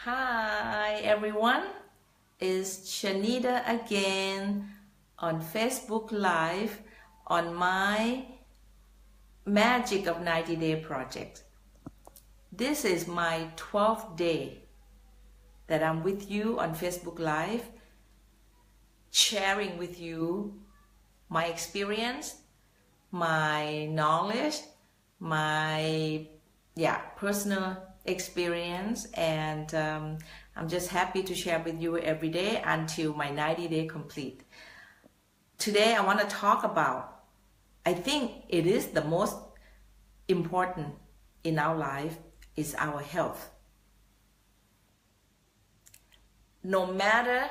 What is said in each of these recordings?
Hi everyone, it's Chanida again on Facebook Live on my Magic of 90 Day project. This is my 12th day that I'm with you on Facebook Live, sharing with you my experience, my knowledge, my personal experience, and I'm just happy to share with you every day until my 90 day complete. Today I want to talk about, I think it is the most important in our life, is our health. No matter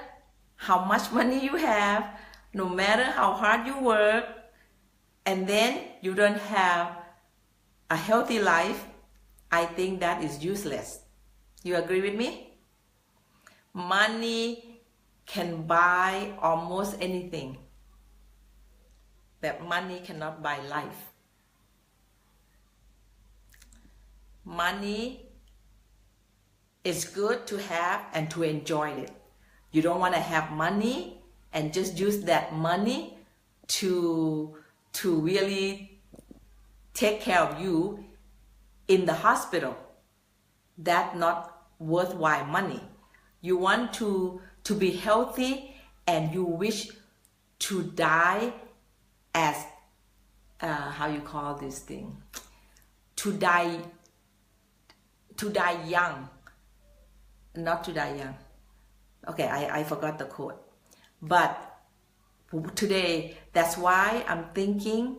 how much money you have, no matter how hard you work, and then you don't have a healthy life, I think that is useless. You agree with me? Money can buy almost anything, but money cannot buy life. Money is good to have and to enjoy it. You don't want to have money and just use that money to really take care of you in the hospital. That's not worthwhile money. You want to be healthy, and you wish to die as how you call this thing, to die young, not to die young. Okay, I forgot the quote. But today, that's why I'm thinking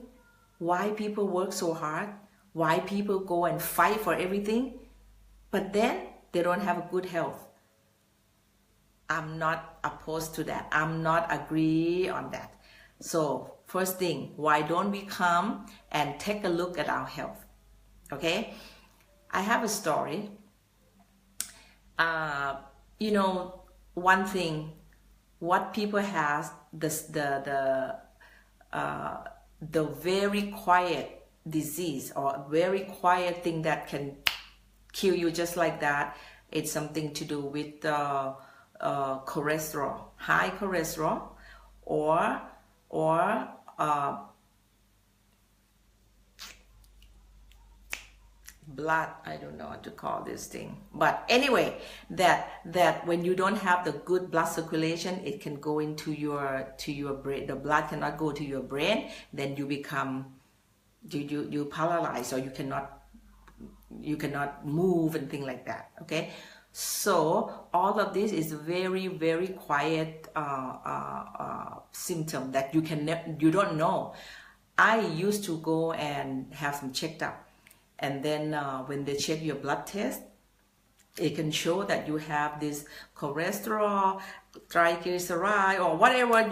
why people work so hard, why people go and fight for everything, but then they don't have a good health. I'm not opposed to that. I'm not agree on that. So first thing, why don't we come and take a look at our health? Okay, I have a story. One thing, what people have, the very quiet disease or very quiet thing that can kill you just like that, it's something to do with cholesterol, high cholesterol, or blood, I don't know what to call this thing, but anyway, that when you don't have the good blood circulation, it can go into your brain. The blood cannot go to your brain, then you become you paralyzed, or you cannot move and things like that. Okay, so all of this is very, very quiet symptom that you don't know. I used to go and have some checked up, and then when they check your blood test, it can show that you have this cholesterol, triglyceride, or whatever,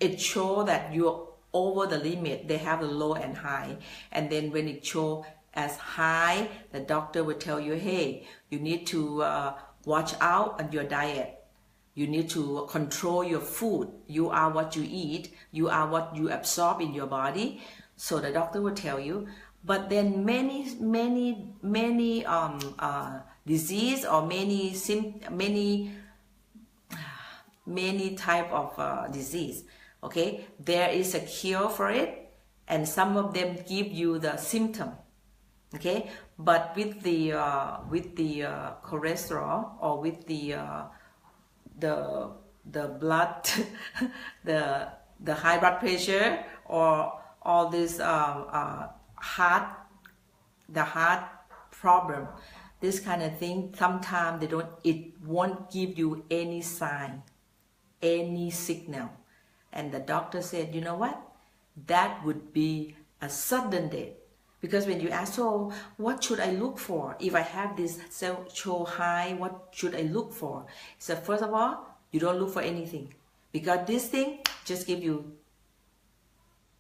it show that you're over the limit. They have the low and high, and then when it show as high, the doctor will tell you, hey, you need to watch out on your diet. You need to control your food. You are what you eat. You are what you absorb in your body. So the doctor will tell you. But then many disease or many type of disease. Okay, there is a cure for it, and some of them give you the symptom. Okay, but with the cholesterol, or with the blood, the high blood pressure, or all this heart problem, this kind of thing, sometimes it won't give you any sign, any signal. And the doctor said, you know what? That would be a sudden death. Because when you ask, so what should I look for? If I have this so high, what should I look for? So first of all, you don't look for anything. Because this thing just gives you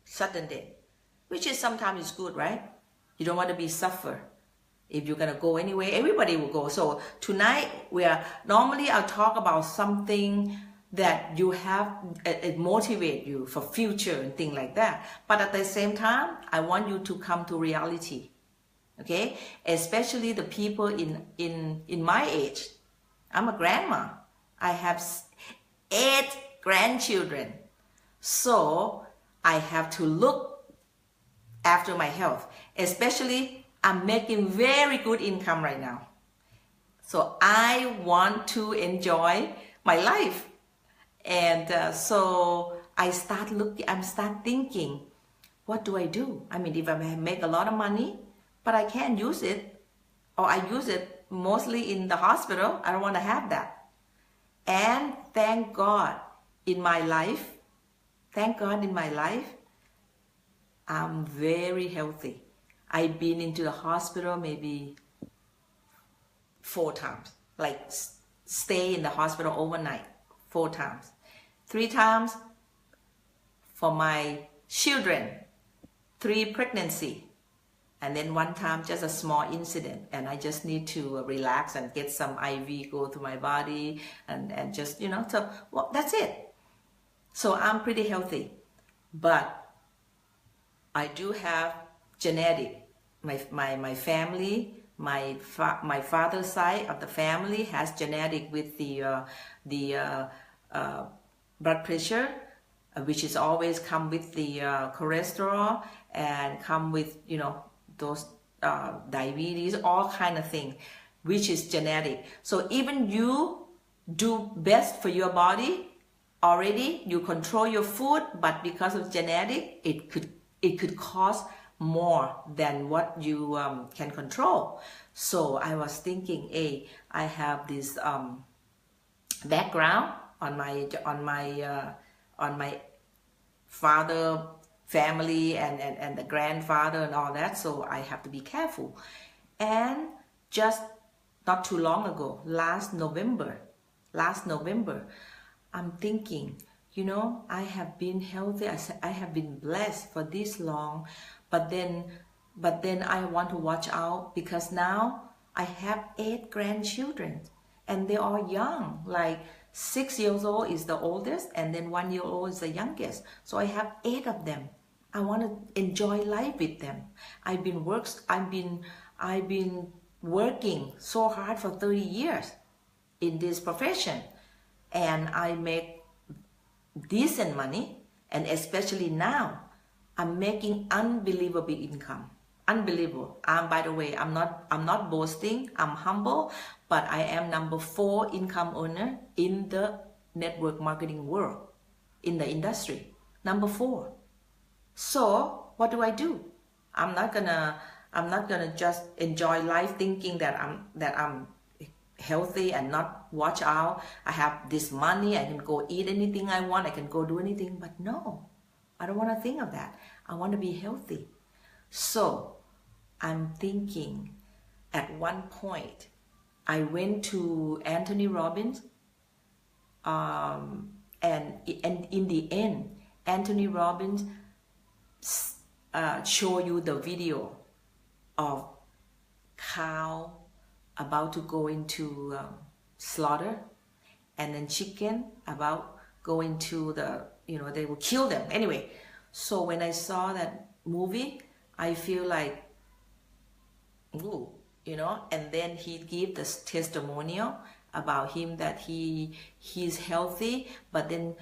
sudden death, which is sometimes is good, right? You don't want to be suffer. If you're going to go anywhere, everybody will go. So tonight, normally I'll talk about something that you have, it motivate you for future and things like that. But at the same time, I want you to come to reality. Okay? Especially the people in my age. I'm a grandma. I have 8 grandchildren. So I have to look after my health. Especially, I'm making very good income right now. So I want to enjoy my life. And so I'm start thinking, what do I do? I mean, if I make a lot of money, but I can't use it, or I use it mostly in the hospital, I don't want to have that. And thank God in my life, I'm very healthy. I've been into the hospital maybe 4 times, like stay in the hospital overnight 4 times. 3 times for my children, 3 pregnancy, and then 1 time just a small incident, and I just need to relax and get some IV go to my body, and just, you know, so well, that's it. So I'm pretty healthy, but I do have genetic. My family, my father's side of the family has genetic with the blood pressure, which is always come with the cholesterol, and come with, you know, those diabetes, all kind of thing, which is genetic. So even you do best for your body already, you control your food, but because of genetic, it could cause more than what you can control. So I was thinking, hey, I have this background on my father family and the grandfather and all that, so I have to be careful. And just not too long ago, last November, I'm thinking, you know, I have been healthy, I have been blessed for this long, but then I want to watch out, because now I have 8 grandchildren, and they are young, like 6 years old is the oldest, and then 1 year old is the youngest. So I have 8 of them. I want to enjoy life with them. I've been working so hard for 30 years in this profession, and I make decent money, and especially now I'm making unbelievable income. Unbelievable. By the way, I'm not boasting, I'm humble, but I am number 4 income earner in the network marketing world, in the industry. Number 4. So what do? I'm not gonna just enjoy life thinking that I'm healthy and not watch out. I have this money, I can go eat anything I want, I can go do anything, but no, I don't want to think of that. I want to be healthy. So I'm thinking, at one point I went to Anthony Robbins, and in the end, Anthony Robbins show you the video of cow about to go into slaughter, and then chicken about going to the, you know, they will kill them. Anyway, so when I saw that movie, I feel like, ooh, you know, and then he gave this testimonial about him that he's healthy, but then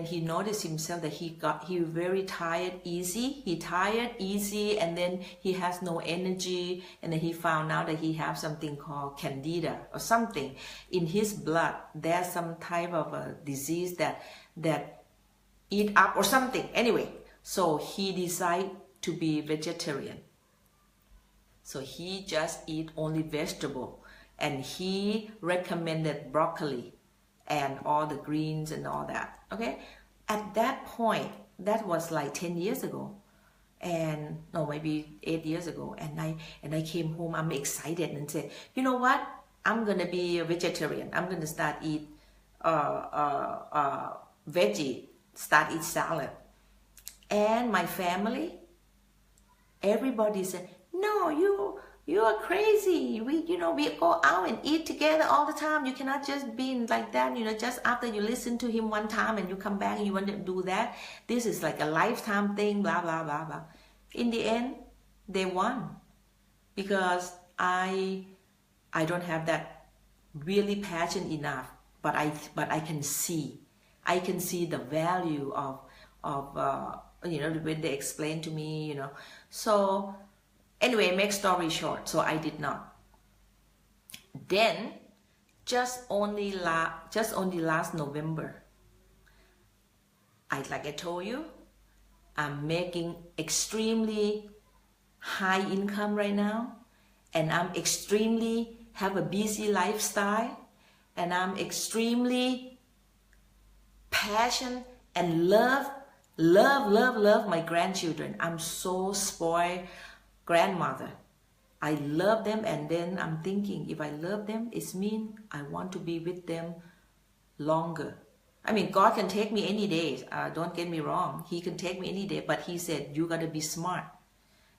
he noticed himself that he very tired easy. He tired easy, and then he has no energy, and then he found out that he has something called Candida or something in his blood. There's some type of a disease that eat up or something. Anyway, so he decided to be vegetarian. So he just eat only vegetable, and he recommended broccoli and all the greens and all that. Okay, at that point, that was like 10 years ago, and no, maybe 8 years ago, and I came home, I'm excited and said, you know what, I'm gonna be a vegetarian. I'm gonna start eat veggie, start eat salad. And my family, everybody said, no, you are crazy. We go out and eat together all the time. You cannot just be like that, you know, just after you listen to him one time and you come back and you want to do that. This is like a lifetime thing, blah, blah, blah, blah. In the end, they won, because I don't have that really passionate enough, but I can see the value of when they explain to me, So anyway, make story short, so I did not. Then just only last November, like I told you, I'm making extremely high income right now, and I'm extremely have a busy lifestyle, and I'm extremely passionate and love my grandchildren. I'm so spoiled grandmother. I love them, and then I'm thinking, if I love them, it means I want to be with them longer. I mean, God can take me any day. Don't get me wrong. He can take me any day, but he said, you got to be smart.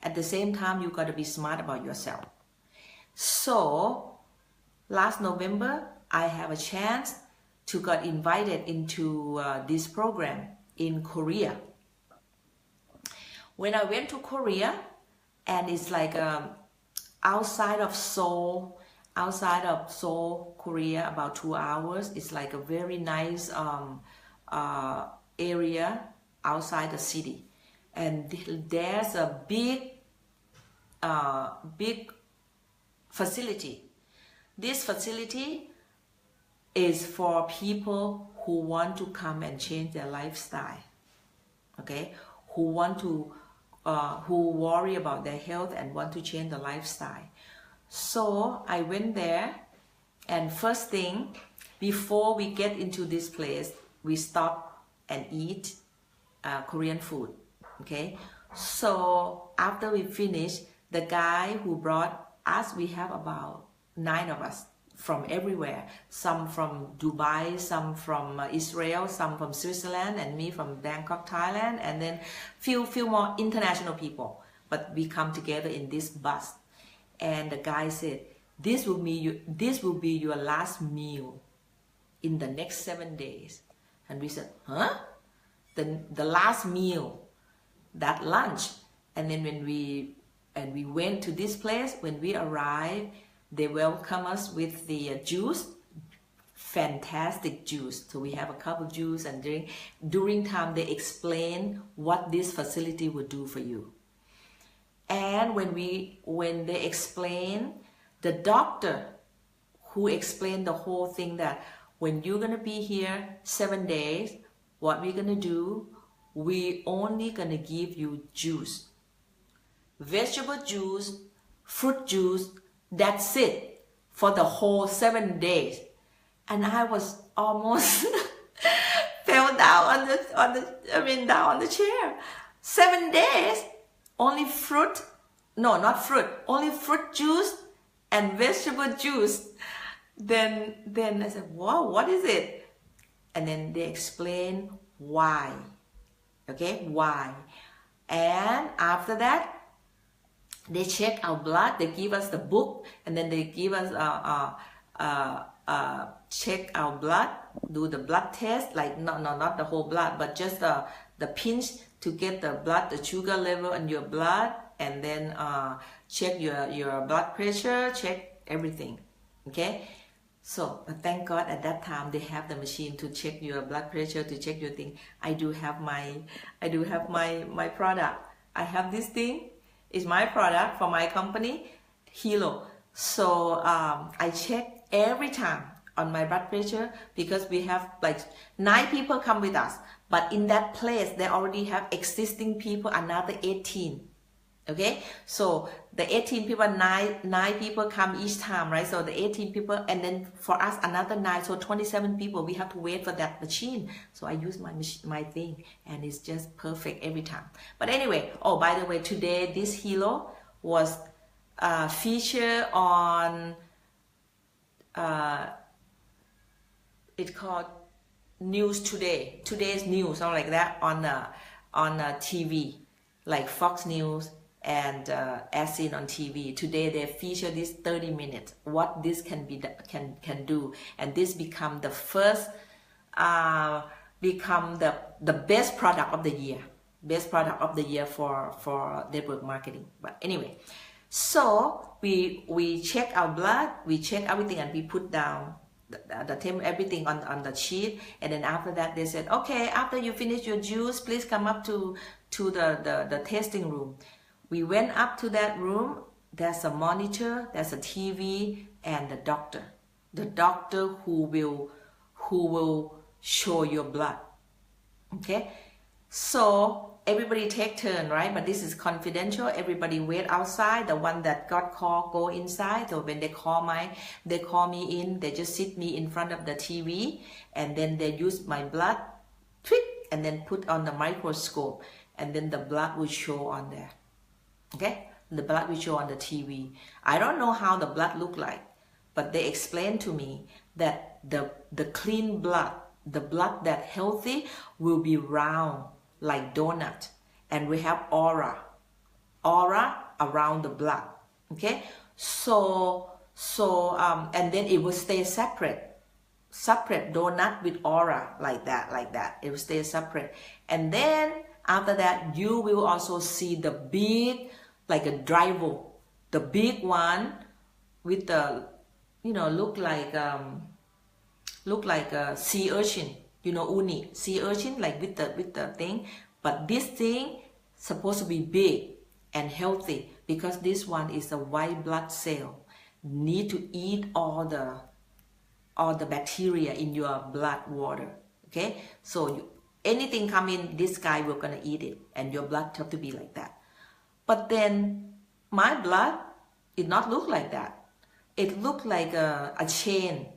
At the same time, you got to be smart about yourself. So last November, I have a chance to get invited into this program in Korea. When I went to Korea, and it's like outside of Seoul, Korea, about 2 hours. It's like a very nice area outside the city, and there's a big facility. This facility is for people who want to come and change their lifestyle, okay? Who worry about their health and want to change the lifestyle. So I went there, and first thing, before we get into this place, we stop and eat Korean food, okay? So after we finish, the guy who brought us, we have about 9 of us from everywhere, some from Dubai, some from Israel, some from Switzerland, and me from Bangkok, Thailand, and then few more international people. But we come together in this bus, and the guy said, this will be your last meal in the next 7 days. And we said, huh? The last meal, that lunch. And then when we went to this place, when we arrived, they welcome us with the juice, fantastic juice. So we have a cup of juice, and during time they explain what this facility would do for you. And when they explain, the doctor who explained the whole thing, that when you're gonna be here 7 days, what we're gonna do, we only gonna give you juice, vegetable juice, fruit juice. That's it for the whole 7 days. And I was almost fell down down on the chair. 7 days, only fruit, no, not fruit, only fruit juice and vegetable juice. Then I said, wow, what is it? And then they explain why, okay, why. And after that, they check our blood, they give us the book, and then they give us check our blood, do the blood test, like not the whole blood, but just the pinch to get the blood, the sugar level in your blood, and then check your blood pressure, check everything, okay? So, but thank God at that time they have the machine to check your blood pressure, to check your thing. I do have my product. I have this thing. It's my product for my company, Hilo. So I check every time on my blood pressure, because we have like 9 people come with us, but in that place they already have existing people, another 18. Okay, so the 18 people, 9 people come each time, right? So the 18 people, and then for us another 9, so 27 people. We have to wait for that machine. So I use my thing, and it's just perfect every time. But anyway, oh, by the way, today this Hilo was featured on it's called News Today, today's news, something like that, on TV, like Fox News and as seen on TV. Today they feature this 30 minutes, what this can do, and this become the first, become the best product of the year, for network marketing. But anyway, So we check our blood, we check everything, and we put down everything on the sheet. And then after that, they said, okay, after you finish your juice, please come up to the testing room. We went up to that room. There's a monitor, there's a TV, and the doctor who will show your blood. Okay, so everybody take turn, right? But this is confidential. Everybody wait outside. The one that got called go inside. So when they call me in, they just sit me in front of the TV, and then they use my blood, tweak, and then put on the microscope, and then the blood will show on there. Okay, the blood will show on the TV. I don't know how the blood look like, but they explained to me that the clean blood, the blood that healthy, will be round like donut, and we have aura around the blood. Okay, so and then it will stay separate donut with aura like that. It will stay separate, and then after that you will also see the big, like a driver, the big one with the, look like a sea urchin, uni, sea urchin, like with the thing. But this thing supposed to be big and healthy, because this one is a white blood cell, need to eat all the bacteria in your blood water. Okay, so anything come in, this guy will gonna eat it, and your blood have to be like that. But then my blood, it not look like that. It looked like a chain.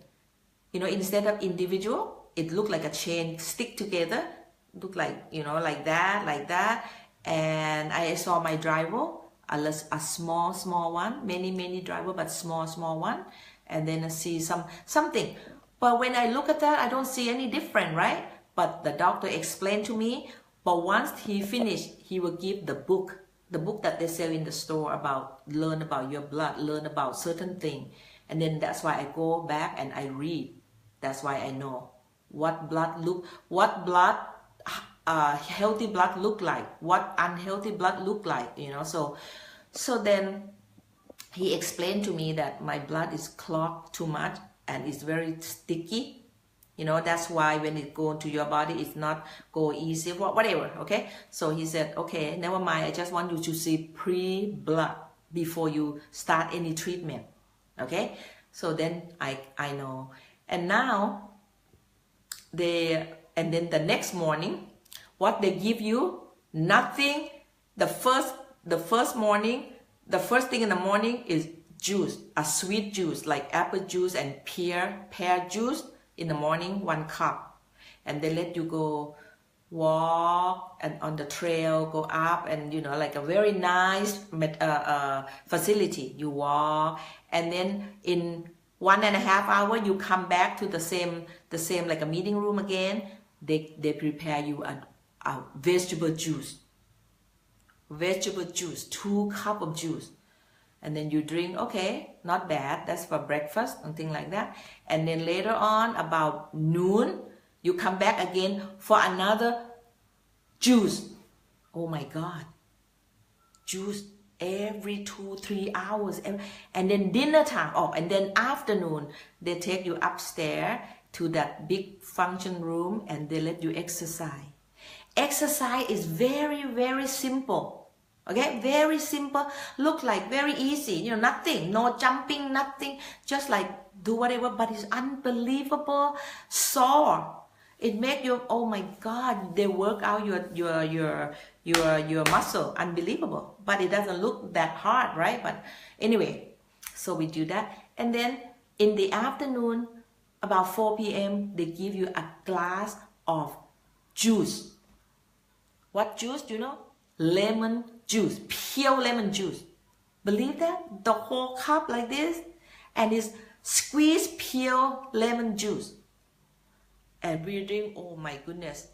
Instead of individual, it looked like a chain stick together. Look like, like that. And I saw my driver, a small one, many driver, but small one. And then I see something. But when I look at that, I don't see any different, right? But the doctor explained to me, but once he finished, he will give the book that they sell in the store learn about your blood, learn about certain thing. And then that's why I go back and I read. That's why I know what healthy blood look like, what unhealthy blood look like, So then he explained to me that my blood is clogged too much and it's very sticky. That's why when it go into your body, it's not go easy, whatever, okay? So he said, okay, never mind, I just want you to see pre-blood before you start any treatment, okay? So then I know. And now, and then the next morning, what they give you, nothing. The first thing in the morning is juice, a sweet juice, like apple juice and pear juice. In the morning, 1 cup, and they let you go walk and on the trail, go up, and like a very nice facility. You walk, and then in 1.5 hours you come back to the same like a meeting room again. They prepare you a vegetable juice, 2 cups of juice. And then you drink, okay, not bad, that's for breakfast and things like that. And then later on, about noon, you come back again for another juice. Oh my God, juice every 2-3 hours. And then dinner time, and then afternoon, they take you upstairs to that big function room and they let you exercise. Exercise is very, very simple. Okay, very simple, look like very easy, nothing, no jumping, nothing, just like do whatever, but it's unbelievable sore. It make you, oh my God, they work out your muscle, unbelievable, but it doesn't look that hard, right? But anyway, so we do that. And then in the afternoon, about 4 p.m., they give you a glass of juice. What juice, do you know? Lemon juice, pure lemon juice. Believe that? The whole cup like this, and it's squeezed pure lemon juice. And we drink, oh my goodness.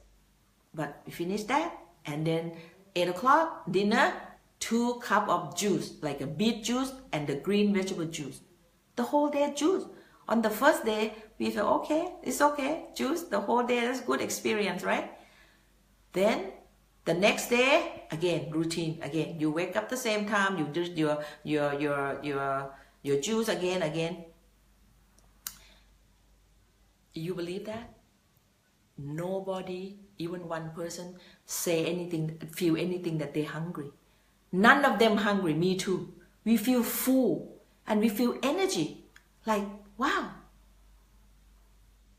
But we finish that, and then 8 o'clock, dinner, 2 cups of juice, like a beet juice and the green vegetable juice. The whole day juice. On the first day, we feel, okay, it's okay, juice, the whole day, that's good experience, right? Then The next day, again, routine. Again, you wake up the same time. You do your juice again. You believe that? Nobody, even one person, say anything, feel anything that they're hungry. None of them hungry. Me too. We feel full and we feel energy. Like, wow.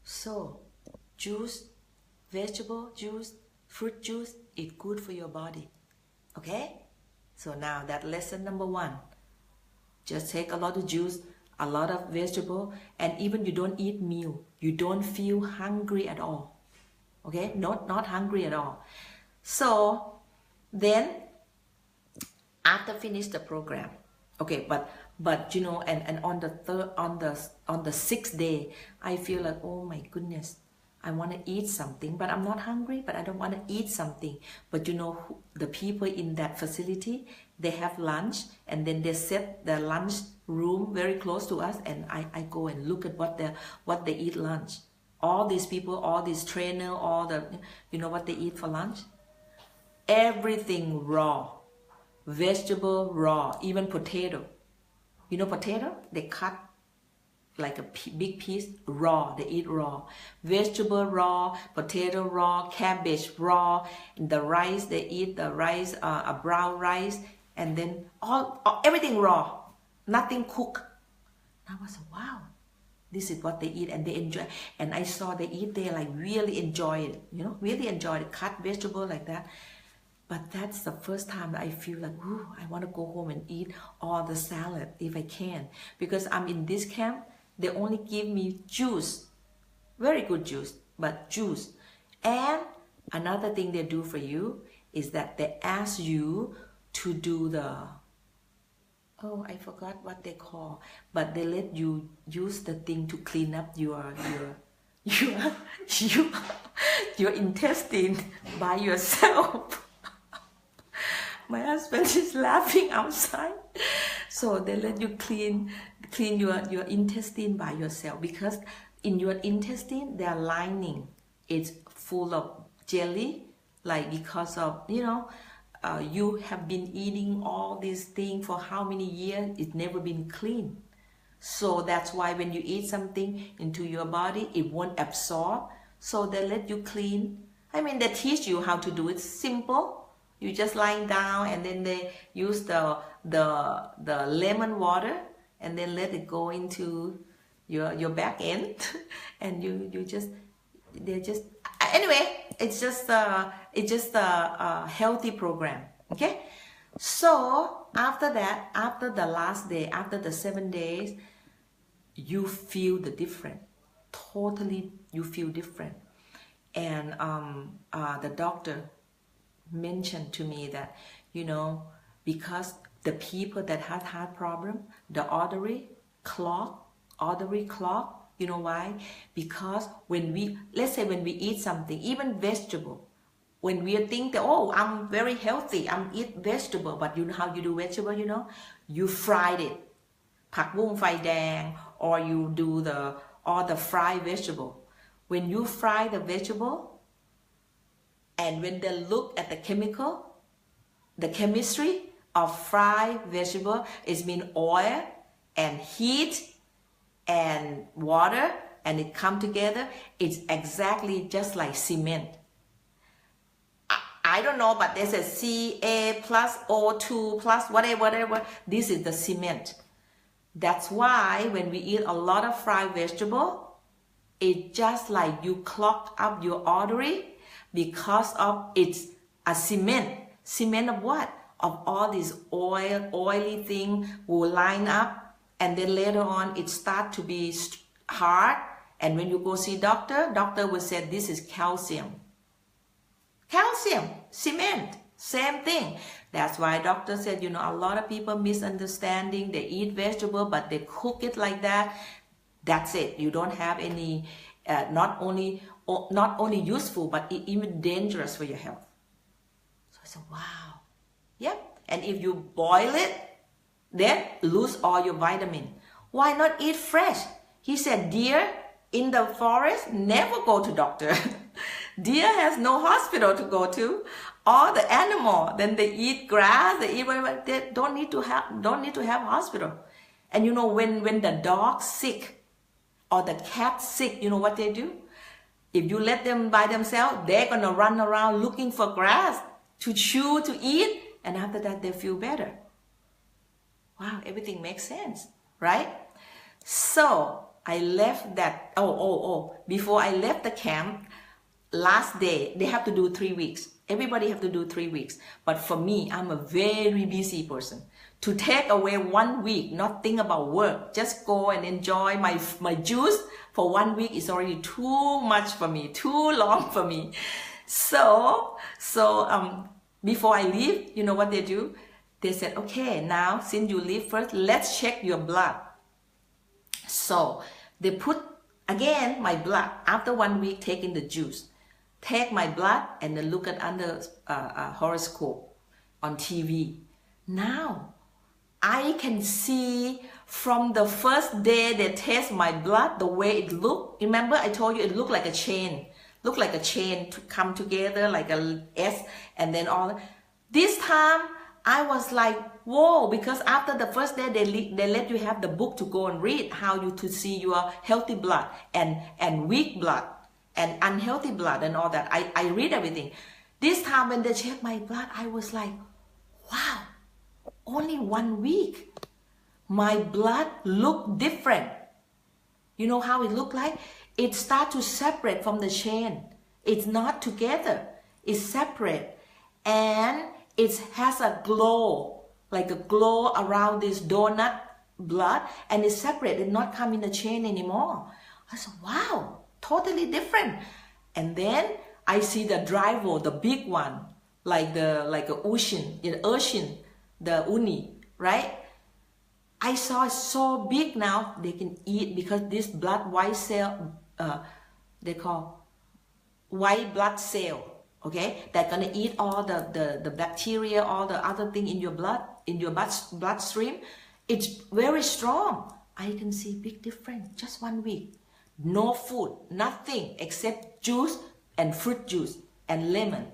So, juice, vegetable juice, fruit juice is good for your body. Okay? So now that lesson number 1. Just take a lot of juice, a lot of vegetable, and even you don't eat meal, you don't feel hungry at all. Okay? Not hungry at all. So then after finish the program, okay, but you know, and on the 6th day, I feel like, oh my goodness, I want to eat something, but I'm not hungry, but I don't want to eat something. But you know, the people in that facility, they have lunch, and then they set the lunch room very close to us, and I go and look at what they eat lunch. All these people, all these trainers, all the, you know what they eat for lunch? Everything raw. Vegetable raw, even potato. You know potato? They cut like a big piece raw. They eat raw. Vegetable raw, potato raw, cabbage raw. The rice, they eat the rice, a brown rice, and then everything raw. Nothing cooked. I was like, wow, this is what they eat, and they enjoy. And I saw they eat, they like really enjoy it. You know, really enjoy it. Cut vegetable like that. But that's the first time I feel like, ooh, I want to go home and eat all the salad if I can. Because I'm in this camp, they only give me juice. Very good juice, but juice. And another thing they do for you is that they ask you to do the, oh, I forgot what they call, but they let you use the thing to clean up your intestine by yourself. My husband is laughing outside. So they let you clean your intestine by yourself, because in your intestine, their lining is full of jelly, like because of, you know, you have been eating all these things for how many years, it's never been clean. So that's why when you eat something into your body, it won't absorb. So they let you clean. I mean, they teach you how to do it. Simple. You just lying down, and then they use the lemon water, and then let it go into your back end, and they just anyway, it's just a healthy program. Okay, so after that, after the last day, after the 7 days, you feel the different. Totally, you feel different, and the doctor mentioned to me that, you know, because the people that have heart problem, the artery clog, you know why? Because let's say when we eat something, even vegetable, when we think that, oh, I'm very healthy, I'm eat vegetable, but you know how you do vegetable, you know? You fried it, ผักบุ้งไฟแดง, or you do all the fried vegetable. When you fry the vegetable, and when they look at the chemistry of fried vegetable, it's mean oil and heat and water, and it come together, it's exactly just like cement. I don't know, but there's a Ca plus O2 plus whatever. This is the cement. That's why when we eat a lot of fried vegetable, it's just like you clog up your artery, because of it's a cement of what? Of all these oily thing will line up, and then later on it start to be hard, and when you go see doctor will say this is calcium, cement, same thing. That's why doctor said, you know, a lot of people misunderstanding, they eat vegetable but they cook it like that. That's it. You don't have any not only useful, but even dangerous for your health. So I said, wow. Yep. And if you boil it, then lose all your vitamin. Why not eat fresh? He said, deer in the forest never go to doctor. Deer has no hospital to go to. all the animal, then they eat grass, they eat whatever. They don't need to have hospital. And you know, when the dog's sick or the cat's sick, you know what they do? If you let them by themselves, they're gonna run around looking for grass to chew, to eat, and after that they feel better. Wow, everything makes sense, right? So I left that, before I left the camp, last day, they have to do 3 weeks. Everybody have to do 3 weeks. But for me, I'm a very busy person. To take away 1 week, not think about work, just go and enjoy my juice for 1 week is already too much for me, too long for me. So before I leave, you know what they do? They said, okay, now since you leave first, let's check your blood. So they put, again, my blood, after 1 week taking the juice, take my blood and then look at under horoscope on TV. Now, I can see from the first day they test my blood, the way it looked. Remember I told you it looked like a chain. Looked like a chain to come together like a S and then all. This time, I was like, whoa, because after the first day, they let you have the book to go and read how you to see your healthy blood and weak blood and unhealthy blood and all that. I read everything. This time when they checked my blood, I was like, wow, only 1 week. My blood looked different. You know how it looked like? It started to separate from the chain. It's not together. It's separate. And it has a glow, like a glow around this donut blood, and it's separate. It's not come in a chain anymore. I said, wow, totally different. And then I see the driver, the big one, like a ocean, the uni, right? I saw it so big now, they can eat because this blood white cell, they call white blood cell. Okay, they're gonna eat all the bacteria, all the other thing in your blood, in your bloodstream. It's very strong. I can see big difference. Just 1 week, no food, nothing except juice and fruit juice and lemon.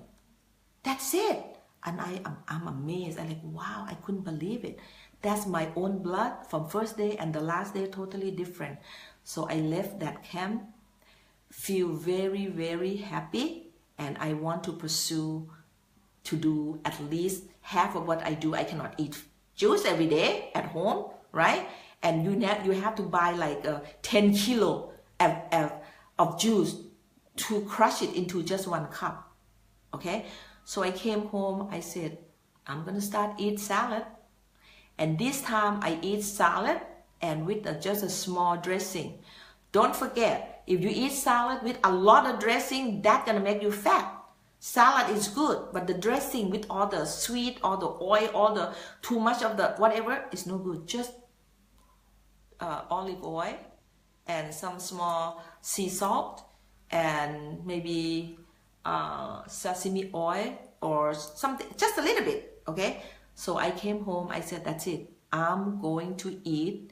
That's it. And I'm amazed. I'm like, wow, I couldn't believe it. That's my own blood from first day and the last day totally different. So I left that camp, feel very, very happy. And I want to pursue to do at least half of what I do. I cannot eat juice every day at home, right? And you have to buy like 10 kilo of juice to crush it into just 1 cup, okay? So I came home, I said, I'm gonna start eat salad. And this time I eat salad and with just a small dressing. Don't forget, if you eat salad with a lot of dressing, that's gonna make you fat. Salad is good, but the dressing with all the sweet, all the oil, all the too much of the whatever is no good. Just olive oil and some small sea salt and maybe sesame oil or something, just a little bit, okay? So I came home, I said, that's it. I'm going to eat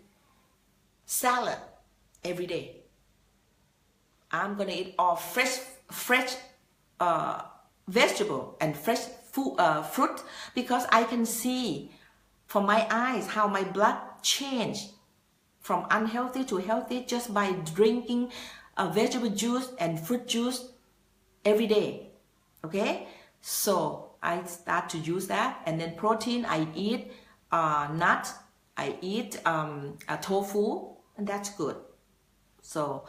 salad every day. I'm gonna eat all fresh vegetable and fresh food, fruit, because I can see from my eyes how my blood changed from unhealthy to healthy just by drinking vegetable juice and fruit juice every day. Okay, so I start to use that. And then protein, I eat nuts, I eat tofu, and that's good. So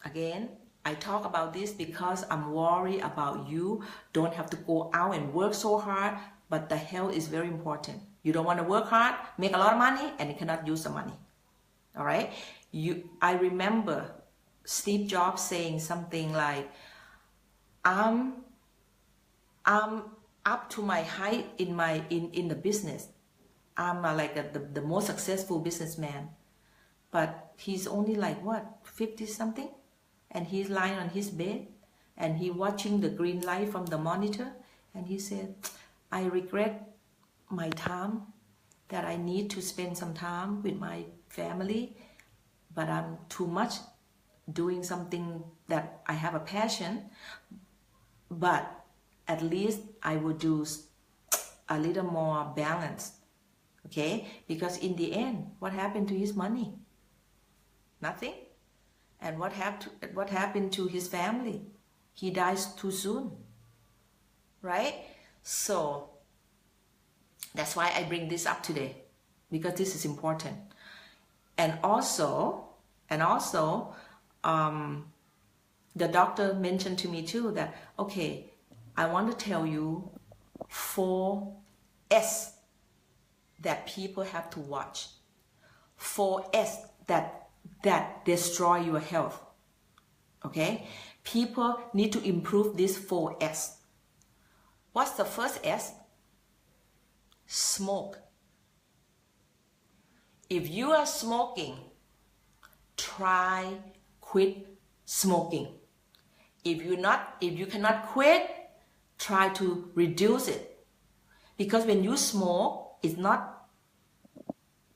again, I talk about this because I'm worried about you don't have to go out and work so hard, but the health is very important. You don't want to work hard, make a lot of money, and you cannot use the money. All right? I remember Steve Jobs saying something like, I'm up to my height in the business. I'm the most successful businessman. But he's only like, what, 50 something? And he's lying on his bed and he watching the green light from the monitor. And he said, I regret my time, that I need to spend some time with my family, but I'm too much doing something that I have a passion. But at least I would do a little more balance. Okay? Because in the end, what happened to his money? Nothing. And what happened to his family? He dies too soon. Right? So that's why I bring this up today, because this is important. And also, the doctor mentioned to me too that, okay, I want to tell you 4 S that people have to watch. 4 S that destroy your health. Okay? People need to improve these 4 S. What's the first S? Smoke. If you are smoking, try quit smoking. If you cannot quit, try to reduce it. Because when you smoke, it's not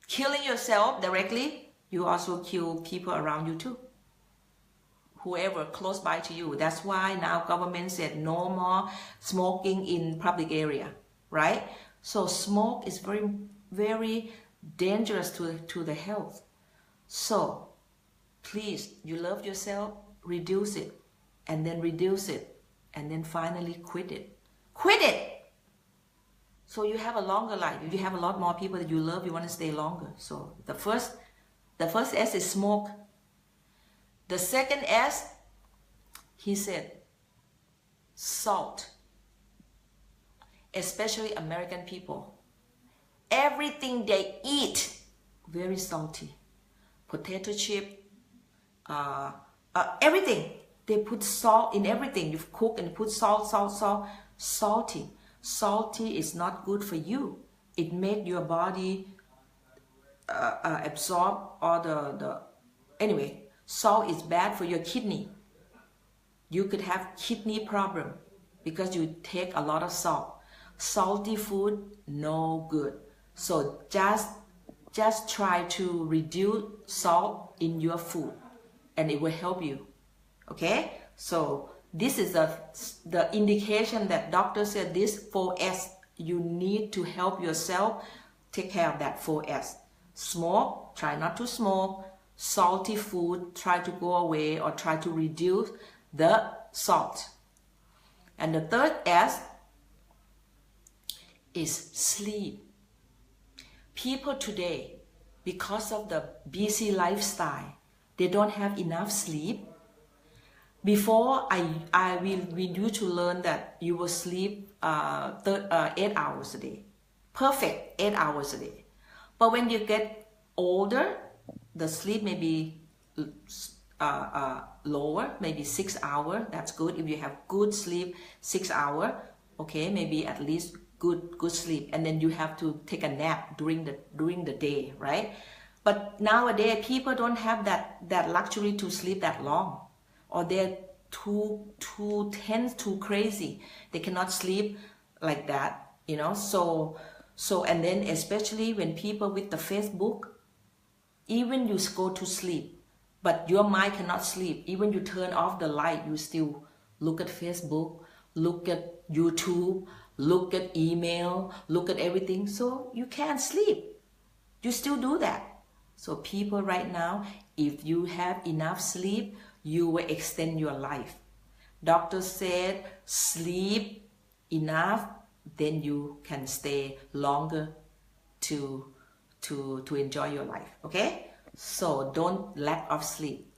killing yourself directly, you also kill people around you too. Whoever close by to you. That's why now government said no more smoking in public area, right? So smoke is very, very dangerous to the health. So please, you love yourself, reduce it, and then reduce it, and then finally quit it. Quit it! So you have a longer life. If you have a lot more people that you love, you want to stay longer. So the first S is smoke. The second S, he said, salt. Especially American people. Everything they eat, very salty. Potato chip, everything. They put salt in everything. You cook and put salt, salty. Salty is not good for you. It makes your body absorb all anyway, salt is bad for your kidney. You could have kidney problem because you take a lot of salt. Salty food, no good. So just try to reduce salt in your food and it will help you. Okay? So this is the indication that doctor said this 4S, you need to help yourself take care of that 4S. Smoke, try not to smoke. Salty food, try to go away or try to reduce the salt. And the third S is sleep. People today, because of the busy lifestyle, they don't have enough sleep. Before, we used to learn that you will sleep 8 hours a day. Perfect, 8 hours a day. But when you get older, the sleep may be lower, maybe 6 hours. That's good. If you have good sleep, 6 hours, okay, maybe at least good sleep. And then you have to take a nap during the day, right? But nowadays, people don't have that luxury to sleep that long. Or they're too tense, too crazy. They cannot sleep like that, you know. So and then especially when people with the Facebook, even you go to sleep, but your mind cannot sleep. Even you turn off the light, you still look at Facebook, look at YouTube, look at email, look at everything. So you can't sleep. You still do that. So people right now, if you have enough sleep, you will extend your life. Doctor said sleep enough, then you can stay longer to enjoy your life. Okay? So don't lack of sleep.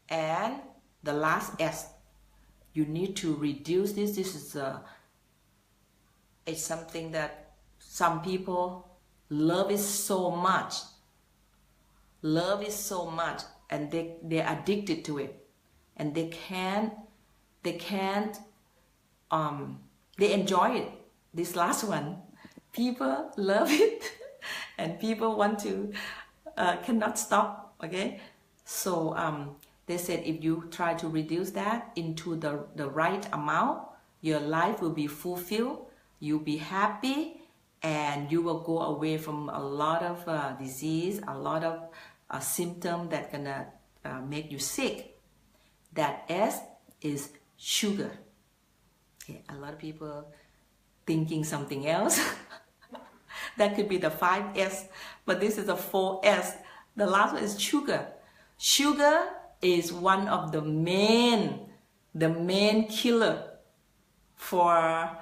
And the last S, you need to reduce this. This is it's something that some people love it so much. Love it so much. And they're addicted to it, and they enjoy it. This last one, people love it, and people want to cannot stop. Okay, so they said if you try to reduce that into the right amount, your life will be fulfilled. You'll be happy, and you will go away from a lot of disease, a lot of a symptom that's gonna make you sick. That S is sugar. Okay, a lot of people thinking something else. That could be the 5S, but this is the 4S. The last one is sugar. Sugar is one of the main killer for our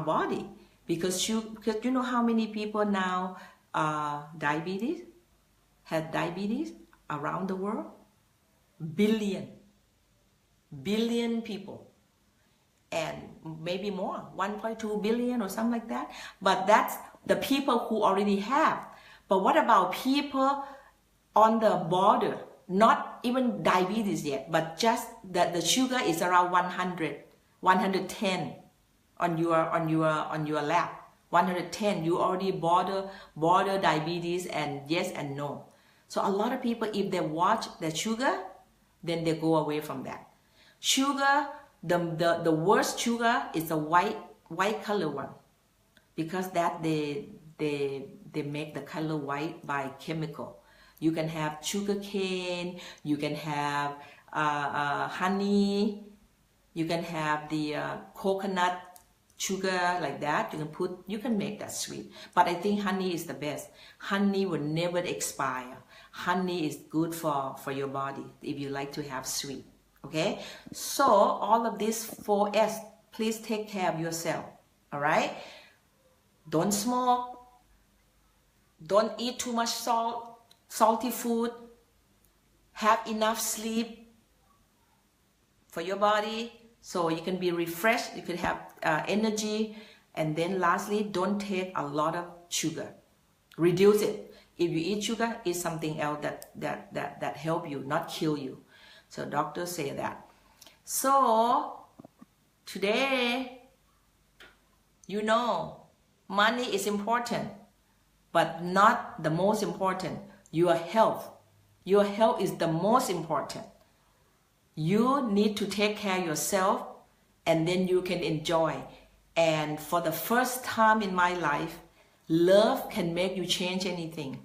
body, because you know how many people now have diabetes around the world? Billion people, and maybe more, 1.2 billion or something like that. But that's the people who already have. But what about people on the border, not even diabetes yet, but just that the sugar is around 100, 110 on your lab, 110, you already border diabetes and yes and no. So a lot of people, if they watch the sugar, then they go away from that. Sugar, the worst sugar is the white color one, because that they make the color white by chemical. You can have sugar cane, you can have honey, you can have the coconut sugar like that. You can make that sweet. But I think honey is the best. Honey will never expire. Honey is good for your body if you like to have sweet. Okay, so all of these 4S, please take care of yourself. All right, don't smoke, don't eat too much salty food, have enough sleep for your body so you can be refreshed, you can have energy. And then lastly, don't take a lot of sugar, reduce it. If you eat sugar, eat something else that help you, not kill you. So doctors say that. So today, you know, money is important, but not the most important. Your health. Your health is the most important. You need to take care of yourself, and then you can enjoy. And for the first time in my life, love can make you change anything.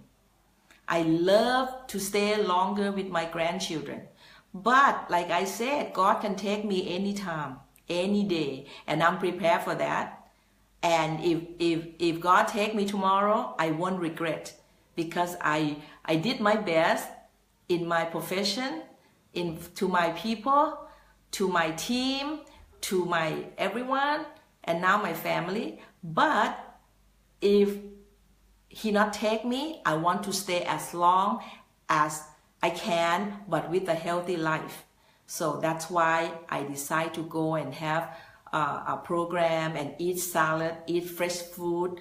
I love to stay longer with my grandchildren. But like I said, God can take me anytime, any day, and I'm prepared for that. And if God take me tomorrow, I won't regret, because I did my best in my profession, to my people, to my team, to my everyone, and now my family. But if He not take me, I want to stay as long as I can, but with a healthy life. So that's why I decide to go and have a program and eat salad, eat fresh food,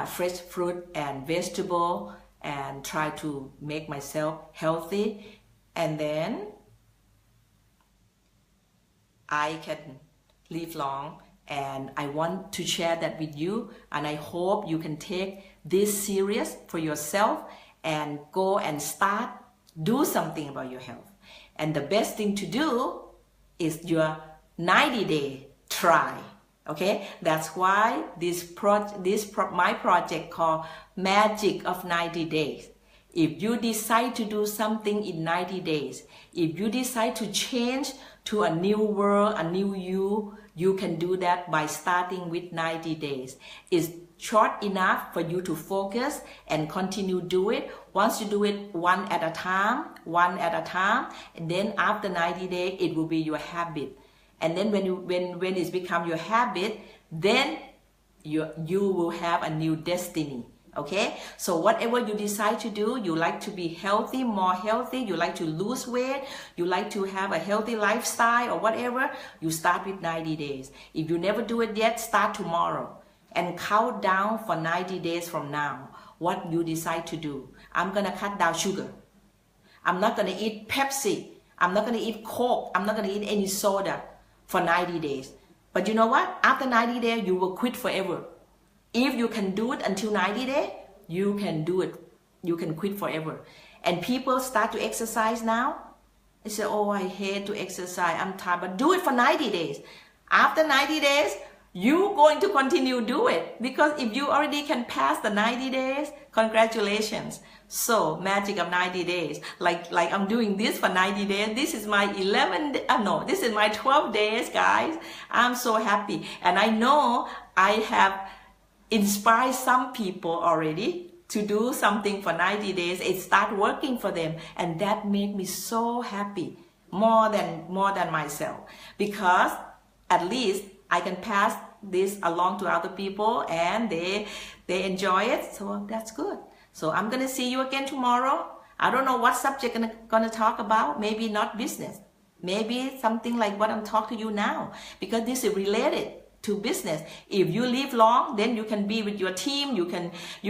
fresh fruit and vegetable, and try to make myself healthy. And then I can live long. And I want to share that with you. And I hope you can take this serious for yourself and go and do something about your health. And the best thing to do is your 90-day try. Okay, that's why my project called Magic of 90 Days. If you decide to do something in 90 days, if you decide to change to a new world, a new you can do that by starting with 90 days. It's short enough for you to focus and continue do it. Once you do it one at a time, and then after 90 days, it will be your habit. And then when it's become your habit, then you will have a new destiny. Okay, so whatever you decide to do, you like to be healthy, more healthy, you like to lose weight, you like to have a healthy lifestyle or whatever, you start with 90 days. If you never do it yet, start tomorrow and count down for 90 days from now what you decide to do. I'm gonna cut down sugar. I'm not gonna eat Pepsi. I'm not gonna eat Coke. I'm not gonna eat any soda for 90 days. But you know what? After 90 days, you will quit forever. If you can do it until 90 days, you can do it. You can quit forever. And people start to exercise now. They say, oh, I hate to exercise. I'm tired. But do it for 90 days. After 90 days, you're going to continue do it, because if you already can pass the 90 days, congratulations. So magic of 90 days, like I'm doing this for 90 days. This is my this is my 12 days, guys. I'm so happy, and I know I have inspired some people already to do something for 90 days. It start working for them, and that made me so happy, more than myself, because at least I can pass this along to other people, and they enjoy it. So that's good. So I'm gonna see you again tomorrow. I don't know what subject I'm gonna talk about. Maybe not business. Maybe something like what I'm talking to you now, because this is related to business. If you live long, then you can be with your team. You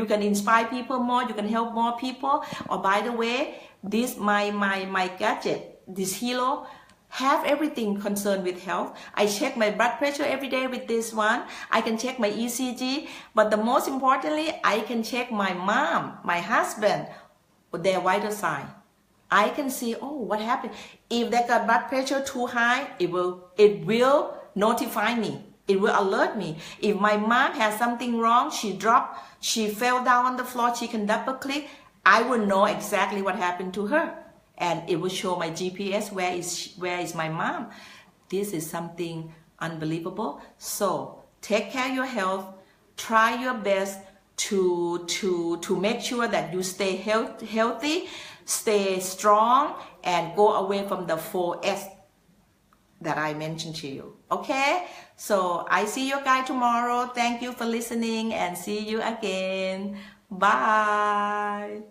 can inspire people more. You can help more people. Or by the way, this my gadget, this Hilo, have everything concerned with health. I check my blood pressure every day with this one. I can check my ECG, but the most importantly, I can check my mom, my husband, their vital sign. I can see, oh, what happened? If they got blood pressure too high, it will notify me. It will alert me. If my mom has something wrong, she fell down on the floor, she can double click, I will know exactly what happened to her. And it will show my GPS, where is my mom. This is something unbelievable. So take care of your health. Try your best to make sure that you stay healthy, stay strong, and go away from the 4S that I mentioned to you. Okay? So I see you guys tomorrow. Thank you for listening, and see you again. Bye.